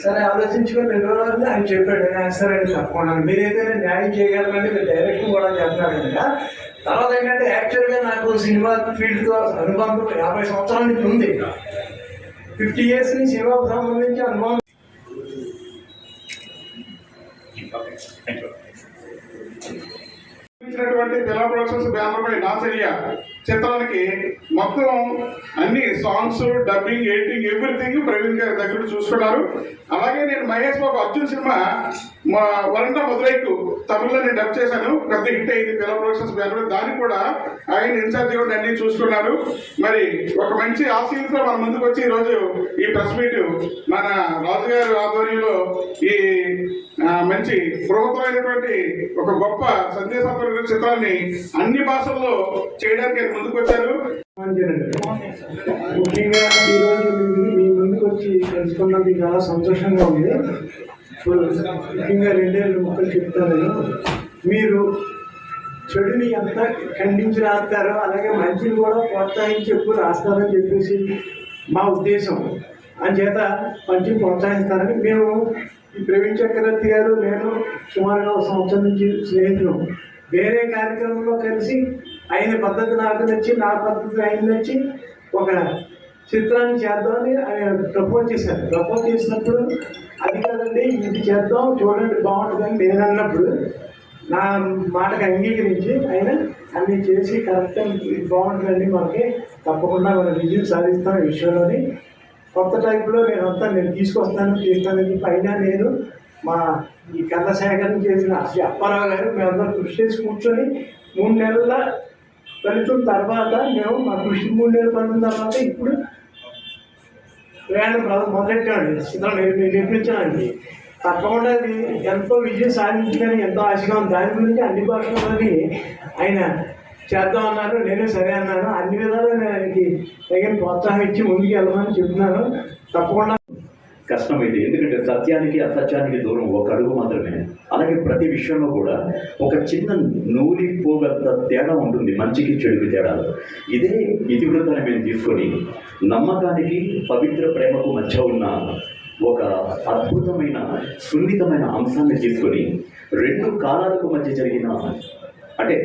సరే ఆలోచించుకొని 2 రోజులు ఆయన చెప్పాడు, సరే అండి తప్పకుండా మీరైతే న్యాయం చేయగలరంటే మీరు డైరెక్షన్ కూడా చెప్తారు కనుక. తర్వాత ఏంటంటే యాక్చువల్గా నాకు సినిమా ఫీల్డ్తో అనుబంధం 50 సంవత్సరాల నుంచి ఉంది. 50 years నుంచి సినిమాకు సంబంధించి అనుభవం. పిల్ల ప్రొడక్షన్స్ బ్యానర్ పై నాచర్య చిత్రానికి మొత్తం అన్ని songs, dubbing, editing, everything Praveen గారి దగ్గర చూసుకున్నారు. అలాగే నేను మహేష్ బాబు అర్జున్ సినిమా మా వరంట మధురైకు తమిళ్లో నేను డబ్ చేశాను, పెద్ద హిట్ అయింది పిల్ల ప్రొడక్షన్స్ బ్యానర్. దానికి కూడా ఆయన ఇన్ఛార్జ్ కూడా అన్ని చూసుకున్నారు. మరి ఒక మంచి ఆశయంతో మన ముందుకు వచ్చి ఈరోజు ఈ ప్రెస్ మీట్ మన రాజుగారి ఆధ్వర్యంలో ఈ మంచి బృహత్తమైనటువంటి ఒక గొప్ప సందేశాత్మక చిత్రాన్ని అన్ని భాషల్లో చేయడానికి ముందుకు వచ్చారు. ముఖ్యంగా ఈరోజు మీ ముందుకు వచ్చి తెలుసుకున్నది చాలా సంతోషంగా ఉంది. ముఖ్యంగా 2 ముక్కలు చెప్తాను. మీరు చెడుని ఎంత ఖండించి రాస్తారో అలాగే మంచిని కూడా ప్రోత్సహించి ఎప్పుడు రాస్తారని చెప్పేసి మా ఉద్దేశం. అంచేత మంచిని ప్రోత్సహిస్తారని మేము ఈ ప్రవీణ్ చక్రవర్తి గారు నేను సుమారుగా 1 సంవత్సరం నుంచి స్నేహితులు. వేరే కార్యక్రమంలో కలిసి ఆయన పద్ధతి నాకు నచ్చి, నా పద్ధతి ఆయన నచ్చి ఒక చిత్రాన్ని చేద్దామని ఆయన ప్రపోజ్ చేశారు. ప్రపోజ్ చేసినప్పుడు అది కాదండి ఇది చేద్దాం చూడండి బాగుంటుందని నేను అన్నప్పుడు నా మాటకు అంగీకరించి ఆయన అన్నీ చేసి కరెక్ట్గా బాగుంటుందండి మనకి తప్పకుండా మనం విజయం సాధిస్తాం ఈ విషయంలోని. కొత్త టైప్లో నేను తీసుకొస్తాను చేస్తానని పైన నేను మా ఈ కథ సేకరణ చేసిన శ్రీ అప్పారావు గారు మేమందరం కృషి చేసి కూర్చొని 3 నెలల ఫలితం తర్వాత మేము మా కృషి 3 నెలల ఫలితం తర్వాత ఇప్పుడు ప్రయాణం మొదలెట్టామండి. చిత్రం నిర్మించామండి. తప్పకుండా అది ఎంతో విజయం సాధించిందని ఎంతో ఆశగా ఉంది. దాని గురించి అన్ని భాషల్లోని ఆయన చేద్దాం అన్నారు. నేను సరే అన్నాను. అన్ని విధాలు నేను ఆయనకి తగిన ప్రోత్సాహం ఇచ్చి ముందుకు వెళ్ళమని చెప్తున్నాను. తప్పకుండా కష్టమైంది, ఎందుకంటే సత్యానికి అసత్యానికి దూరం ఒక అడుగు మాత్రమే. అలాగే ప్రతి విషయంలో కూడా ఒక చిన్న నూరి పోగంత తేడా ఉంటుంది, మంచికి చెడుకి తేడా. ఇదే ఇతివృత్తాన్ని మేము తీసుకొని నమ్మకానికి పవిత్ర ప్రేమకు మధ్య ఉన్న ఒక అద్భుతమైన సున్నితమైన అంశాన్ని తీసుకొని 2 కాలాలకు మధ్య జరిగిన అంటే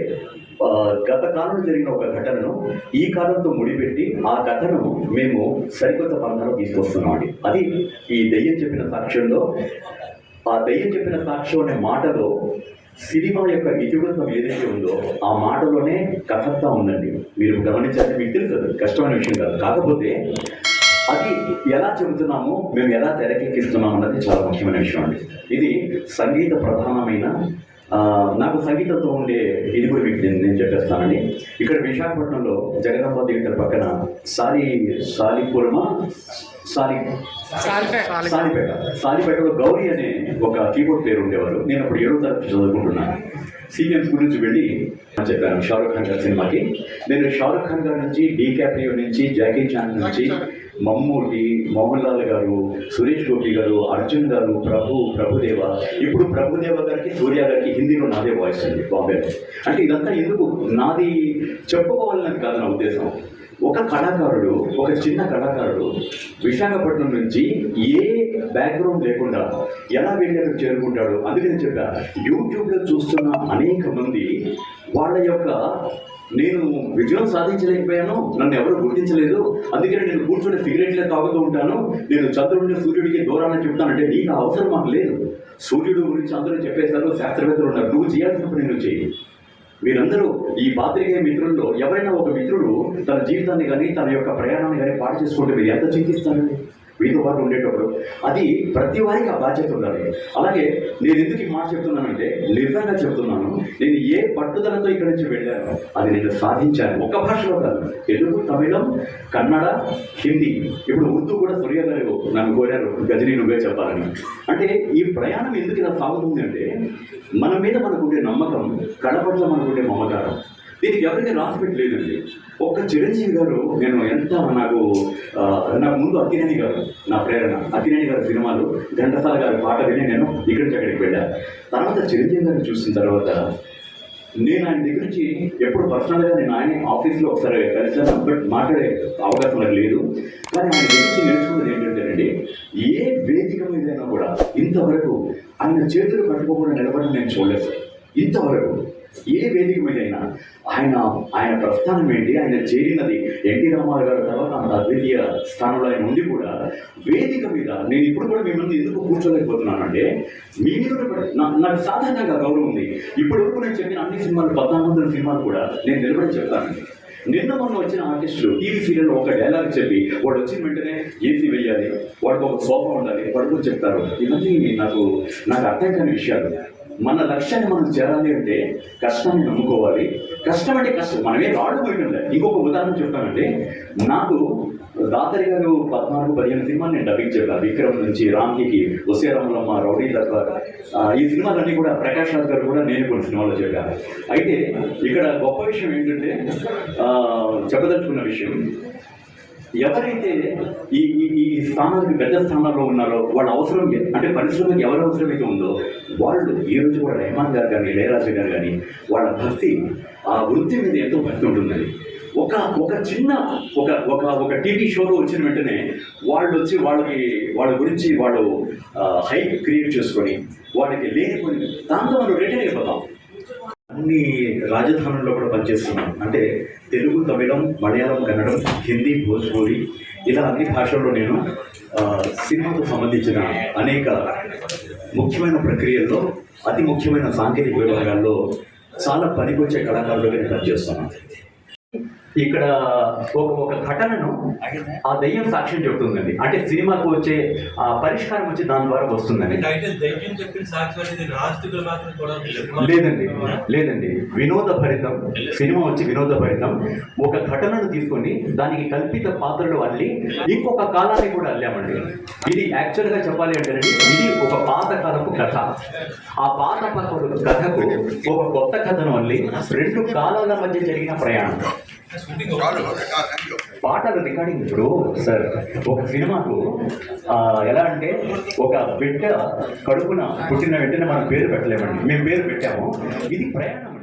గత కాలంలో జరిగిన ఒక ఘటనను ఈ కాలంతో ముడిపెట్టి ఆ కథను మేము సరికొత్త పంథాలో తీసుకొస్తున్నామండి. అది ఈ దెయ్యం చెప్పిన సాక్ష్యంలో, ఆ దెయ్యం చెప్పిన సాక్ష్యం అనే మాటలో సినిమా యొక్క ఇతివృత్తం ఏదైతే ఉందో ఆ మాటలోనే కథంతా ఉందండి. మీరు గమనించాలి, మీకు తెలుసు కష్టమైన విషయం కాదు. కాకపోతే అది ఎలా చెబుతున్నామో మేము ఎలా తెరకెక్కిస్తున్నాం అన్నది చాలా ముఖ్యమైన విషయం అండి. ఇది సంగీత ప్రధానమైన నాకు సంగీతంతో ఉండే ఇది కూడా మీకు నేను చెప్పేస్తానండి. ఇక్కడ విశాఖపట్నంలో జగదాంబ థియేటర్ పక్కన సాలిపేటలో గౌరీ అనే ఒక కీబోర్డ్ ప్లేయర్ ఉండేవారు. నేను అప్పుడు 7వ తరగతి చదువుకుంటున్నాను. సీఎం స్కూల్ నుంచి వెళ్ళి చెప్పాను షారుఖ్ ఖాన్ గారి సినిమాకి. నేను షారుఖ్ ఖాన్ గారి నుంచి, డీకాప్రియో నుంచి, జాకీ చాన్ నుంచి, మమ్మూటి, మోహన్ లాల్ గారు, సురేష్ గోపి గారు, అర్జున్ గారు, ప్రభుదేవ, ఇప్పుడు ప్రభుదేవ గారికి, సూర్య గారికి హిందీలో నాదే వాయిస్ అండి బాంబేలో. అంటే ఇదంతా ఎందుకు నాది చెప్పుకోవాలని కాదు నా ఉద్దేశం. ఒక కళాకారుడు, ఒక చిన్న కళాకారుడు విశాఖపట్నం నుంచి ఏ బ్యాక్గ్రౌండ్ లేకుండా ఎలా వెళ్ళి అక్కడ చేరుకుంటాడు. అందుకని చెప్పా, యూట్యూబ్లో చూస్తున్న అనేక మంది వాళ్ళ యొక్క నేను విజయం సాధించలేకపోయాను, నన్ను ఎవరు గుర్తించలేదు, అందుకని నేను కూర్చొని సిగరెట్లే తాగుతూ ఉంటాను, నేను చంద్రుడిని సూర్యుడికి దూరాన్ని చెప్తానంటే నీకు అవసరం మాకు లేదు. సూర్యుడు గురించి అందరూ చెప్పేశారు, శాస్త్రవేత్తలు ఉన్నారు, నువ్వు చేయాల్సిన పని నువ్వు చేయి. వీరందరూ ఈ పాత్రికేయ మిత్రుల్లో ఎవరైనా ఒక మిత్రుడు తన జీవితాన్ని కానీ తన యొక్క ప్రయాణాన్ని కానీ పాటు చేసుకుంటే మీరు ఎంత చింతిస్తారండి వీటితో పాటు ఉండేటప్పుడు? అది ప్రతి వారికి ఆ బాధ్యత ఉండాలి. అలాగే నేను ఎందుకు ఈ మాట చెప్తున్నానంటే నిజంగా చెప్తున్నాను, నేను ఏ పట్టుదలతో ఇక్కడి నుంచి వెళ్ళాను అది నేను సాధించాను. ఒక భాషలో కాదు, తెలుగు, తమిళం, కన్నడ, హిందీ, ఇప్పుడు ఉర్దూ కూడా సూర్య గారు నన్ను కోరారు గజనీ నువ్వే చెప్పాలని. అంటే ఈ ప్రయాణం ఎందుకు ఇలా సాగుతుంది అంటే మన మీద మనకుండే నమ్మకం, కళ పట్ల మనకుండే మమకారం. దీనికి ఎవరికి రాసి పెట్టలేదండి. ఒక్క చిరంజీవి గారు నేను ఎంత నాకు ముందు అక్కినేని గారు నా ప్రేరణ. అక్కినేని గారి సినిమాలు, ఘంటసాల గారి పాట విని నేను ఇక్కడి నుంచి అక్కడికి వెళ్ళాను. తర్వాత చిరంజీవి గారిని చూసిన తర్వాత నేను ఆయన దగ్గర నుంచి ఎప్పుడు పర్సనల్గా నేను ఆయన ఆఫీస్లో ఒకసారి కలిసాను, బట్ మాట్లాడే అవకాశం నాకు లేదు. కానీ ఆయన దగ్గర నుంచి నేర్చుకున్నది ఏంటంటేనండి, ఏ వేదిక మీదైనా కూడా ఇంతవరకు ఆయన చేతులు కట్టుకోకుండా నిలబడి నేను చూడలేదు. ఇంతవరకు ఏ వేదిక మీదైనా ఆయన ప్రస్థానం ఏంటి, ఆయన చేరినది ఎన్టీ రామారావు గారి తర్వాత అంత అద్వితీయ స్థానంలో ఆయన ఉండి కూడా వేదిక మీద నేను ఇప్పుడు కూడా మీ ముందు ఎందుకు కూర్చోలేకపోతున్నానంటే, మీ మీద నాకు సాధారణంగా గౌరవం ఉంది. ఇప్పటి వరకు నేను చెప్పిన అన్ని సినిమాలు 1400 సినిమాలు కూడా నేను నిలబడి చెప్తానండి. నిన్న మొన్న వచ్చిన ఆర్టిస్టులు టీవీ సీరియల్లో ఒక డైలాగ్ చెప్పి వాడు వచ్చిన వెంటనే ఏసీ వేయాలి, వాడికి ఒక సోఫా ఉండాలి, పడుకుని చెప్తారు. ఇవన్నీ నాకు అర్థం కాని విషయాలు. మన లక్ష్యాన్ని మనం చేరాలి అంటే కష్టాన్ని నమ్ముకోవాలి. కష్టం అంటే కష్టం, మనమే రాళ్ళు పోయింది. ఇంకొక ఉదాహరణ చెప్తానండి. నాకు దాసరి గారు 14-15 సినిమాలు నేను డబ్బింగ్ చెప్పాను. విక్రమ్ నుంచి రామ్కి, ఒసే రాములమ్మ, రౌడీ దర్బార్, ఈ సినిమాలన్నీ కూడా ప్రకాష్ రాజ్ గారు కూడా నేను కొన్ని సినిమాల్లో చెప్పాను. అయితే ఇక్కడ గొప్ప విషయం ఏంటంటే, చెప్పదలుచుకున్న విషయం, ఎవరైతే ఈ స్థానానికి పెద్ద స్థానాల్లో ఉన్నారో వాళ్ళ అవసరం అంటే పరిశ్రమకి ఎవరి అవసరమైతే ఉందో వాళ్ళు ఈ రోజు కూడా రెహమాన్ గారు కానీ ఇళయరాజా గారు కానీ వాళ్ళ భక్తి, ఆ వృత్తి మీద ఎంతో భక్తి ఉంటుందని. ఒక చిన్న ఒక టీవీ షోలో వచ్చిన వెంటనే వాళ్ళు వచ్చి వాళ్ళ గురించి వాళ్ళు హైప్ క్రియేట్ చేసుకొని వాళ్ళకి లేనిపోయి దాంతో మనం రిటర్న్ అయిపోతాం. అన్ని రాజధానుల్లో కూడా పనిచేస్తున్నాం. అంటే తెలుగు, తమిళం, మలయాళం, కన్నడం, హిందీ, భోజ్పూరి, ఇలా అన్ని భాషల్లో నేను సినిమాకు సంబంధించిన అనేక ముఖ్యమైన ప్రక్రియల్లో, అతి ముఖ్యమైన సాంకేతిక విభాగాల్లో చాలా పనికొచ్చే కళాకారులుగా నేను పనిచేస్తున్నాను. ఇక్కడ ఒక ఘటనను ఆ దయ్యం సాక్ష్యం చెబుతుందండి. అంటే సినిమాకు వచ్చే ఆ పరిష్కారం వచ్చి దాని ద్వారా వస్తుందండి. లేదండి, వినోదభరితం సినిమా వచ్చి వినోదభరితం. ఒక ఘటనను తీసుకొని దానికి కల్పిత పాత్రలు అల్లి ఇంకొక కాలాన్ని కూడా అల్లామండి. ఇది యాక్చువల్గా చెప్పాలి అంటే ఇది ఒక పాతకాలపు కథ. ఆ పాత కథకు ఒక కొత్త కథను అల్లి 2 కాలాల మధ్య జరిగిన ప్రయాణం. పాటలు రికార్డింగ్ ఇప్పుడు సార్ ఒక సినిమాకు ఎలా అంటే, ఒక బిడ్డ కడుపున పుట్టిన వెంటనే మనం పేరు పెట్టలేమండి. మేము పేరు పెట్టాము. ఇది ప్రయాణం.